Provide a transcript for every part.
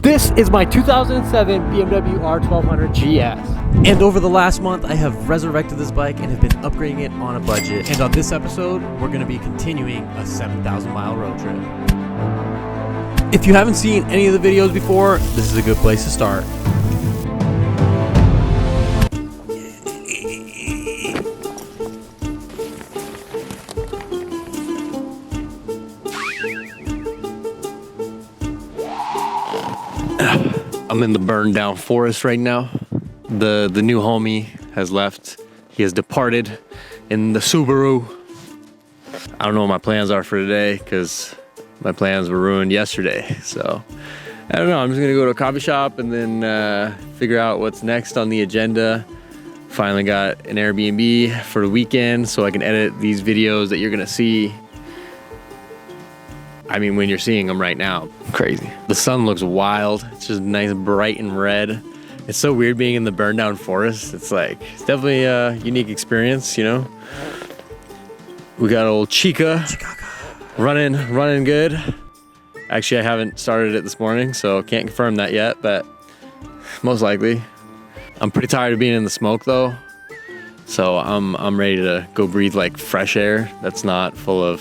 This is my 2007 BMW R1200GS. And over the last month, I have resurrected this bike and have been upgrading it on a budget. And on this episode, we're going to be continuing a 7,000 mile road trip. If you haven't seen any of the videos before, this is a good place to start. I'm in the burned down forest right now. The new homie has left. He has departed in the Subaru. I don't know what my plans are for today because my plans were ruined yesterday. So I don't know. I'm just gonna go to a coffee shop and then figure out what's next on the agenda. Finally got an Airbnb for the weekend so I can edit these videos that you're gonna see. I mean, when you're seeing them right now, crazy. The sun looks wild. It's just nice, bright and red. It's so weird being in the burned down forest. It's definitely a unique experience, you know? We got old Chica running good. Actually, I haven't started it this morning, so can't confirm that yet, but most likely. I'm pretty tired of being in the smoke though. So I'm ready to go breathe like fresh air that's not full of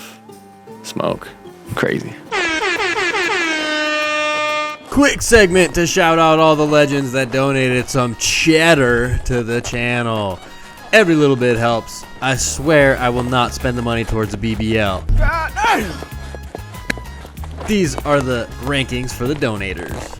smoke. Crazy. Quick segment to shout out all the legends that donated some cheddar to the channel. Every little bit helps. I swear I will not spend the money towards a BBL. These are the rankings for the donators.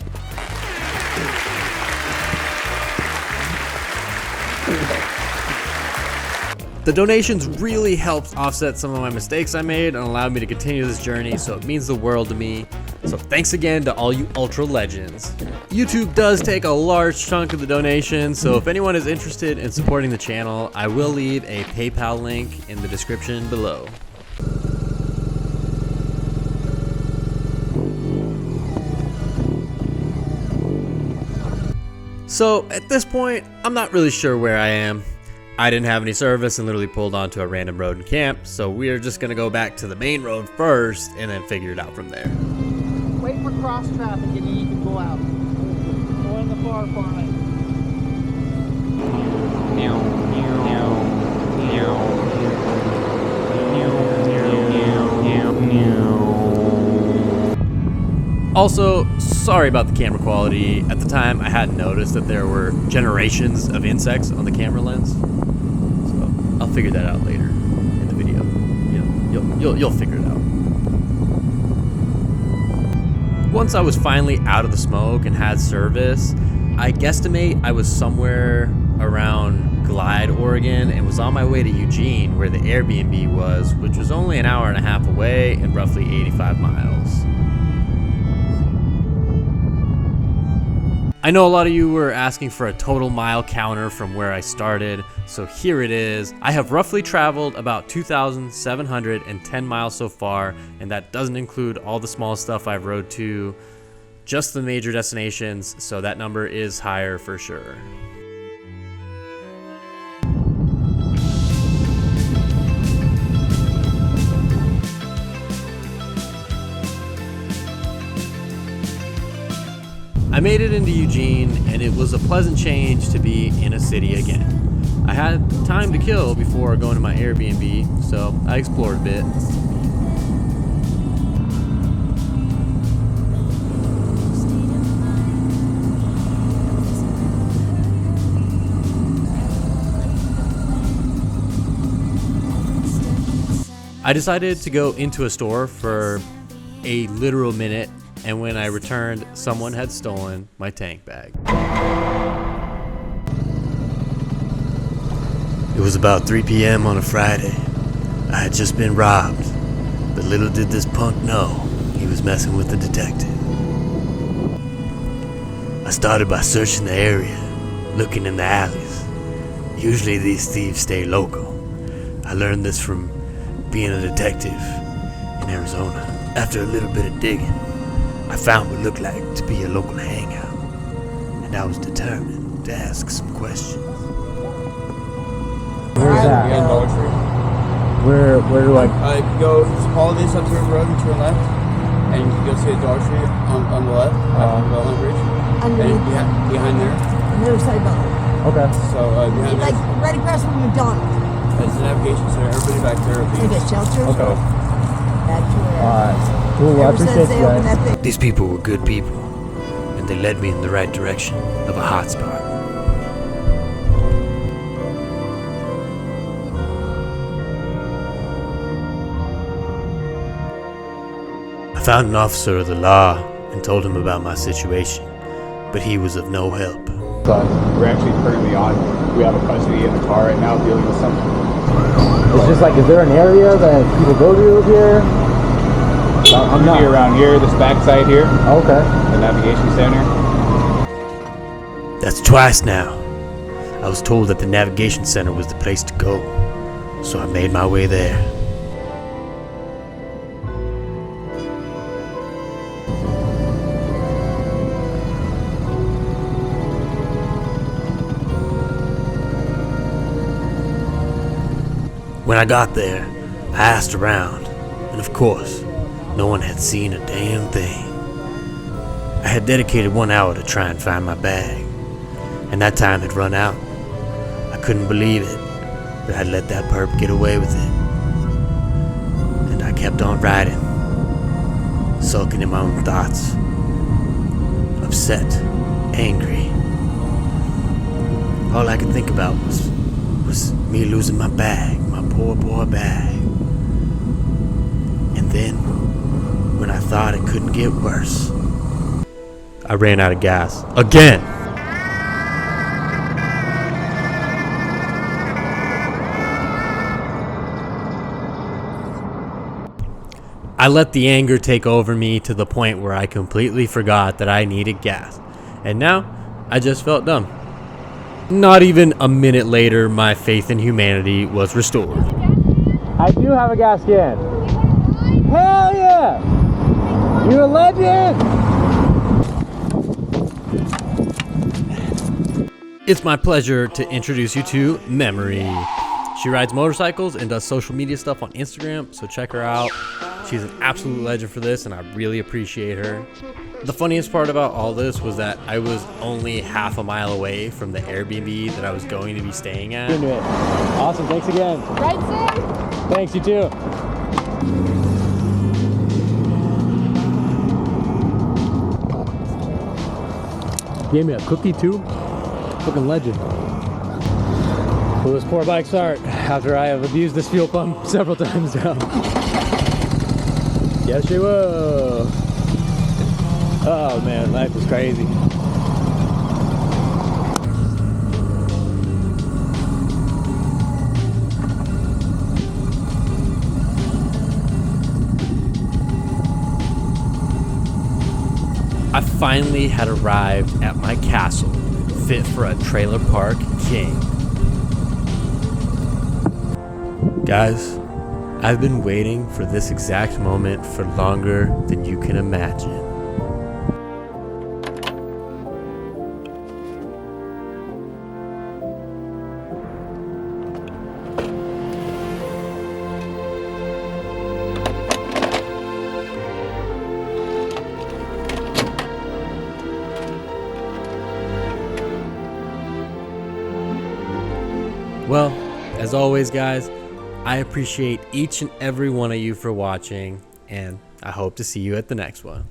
The donations really helped offset some of my mistakes I made and allowed me to continue this journey, so it means the world to me. So thanks again to all you ultra legends. YouTube does take a large chunk of the donation, so if anyone is interested in supporting the channel, I will leave a PayPal link in the description below. So at this point, I'm not really sure where I am. I didn't have any service and literally pulled onto a random road in camp, so we are just gonna go back to the main road first and then figure it out from there. Wait for cross traffic and then you can go out. Go in the far line. Also, sorry about the camera quality. At the time, I hadn't noticed that there were generations of insects on the camera lens. So I'll figure that out later in the video. You'll figure it out. Once I was finally out of the smoke and had service, I guesstimate I was somewhere around Glide, Oregon, and was on my way to Eugene, where the Airbnb was, which was only an hour and a half away and roughly 85 miles. I know a lot of you were asking for a total mile counter from where I started, so here it is. I have roughly traveled about 2,710 miles so far, and that doesn't include all the small stuff I've rode to, just the major destinations, so that number is higher for sure. I made it into Eugene, and it was a pleasant change to be in a city again. I had time to kill before going to my Airbnb, so I explored a bit. I decided to go into a store for a literal minute, and when I returned, someone had stolen my tank bag. It was about 3 p.m. on a Friday. I had just been robbed, but little did this punk know he was messing with the detective. I started by searching the area, looking in the alleys. Usually these thieves stay local. I learned this from being a detective in Arizona. After a little bit of digging, I found what looked like to be a local hangout, and I was determined to ask some questions. Where's that? Where do I? Go follow this up to the road and turn left, and you can go see a Dollar Tree on the left after the Development Bridge. underneath. Behind there. On the other side of the building. Okay. So behind Like right across from McDonald's. that's the navigation center. Everybody back there will Like be. a shelter. Okay. That's where. Alright. Cool. I Ever since appreciate they you opened guys. that thing. These people were good people, and they led me in the right direction of a hot spot. I found an officer of the law and told him about my situation, but he was of no help. We're actually currently we have a custody in the car right now dealing with something. It's just like, is there an area that people go to here? I'm not. Around here, this backside here, Okay. the navigation center. That's twice now. I was told that the navigation center was the place to go, so I made my way there. When I got there, I asked around, and of course, no one had seen a damn thing. I had dedicated 1 hour to try and find my bag, and that time had run out. I couldn't believe it, that I'd let that perp get away with it. And I kept on riding, sulking in my own thoughts, upset, angry. All I could think about was me losing my bag, my poor bag. And then, when I thought it couldn't get worse, I ran out of gas. Again! I let the anger take over me to the point where I completely forgot that I needed gas. And now, I just felt dumb. Not even a minute later, my faith in humanity was restored. I do have a gas can. Hell yeah! You're a legend! It's my pleasure to introduce you to Memory. She rides motorcycles and does social media stuff on Instagram, so check her out. She's an absolute legend for this, and I really appreciate her. The funniest part about all this was that I was only half a mile away from the Airbnb that I was going to be staying at. Into it. Awesome, thanks again. Right, Sam? Thanks, you too. Gave me a cookie too. Fucking legend. Will this poor bike start after I have abused this fuel pump several times now? Yes, she will. Oh man, life is crazy. I finally had arrived at my castle, fit for a trailer park king. Guys, I've been waiting for this exact moment for longer than you can imagine. Well, as always, guys, I appreciate each and every one of you for watching, and I hope to see you at the next one.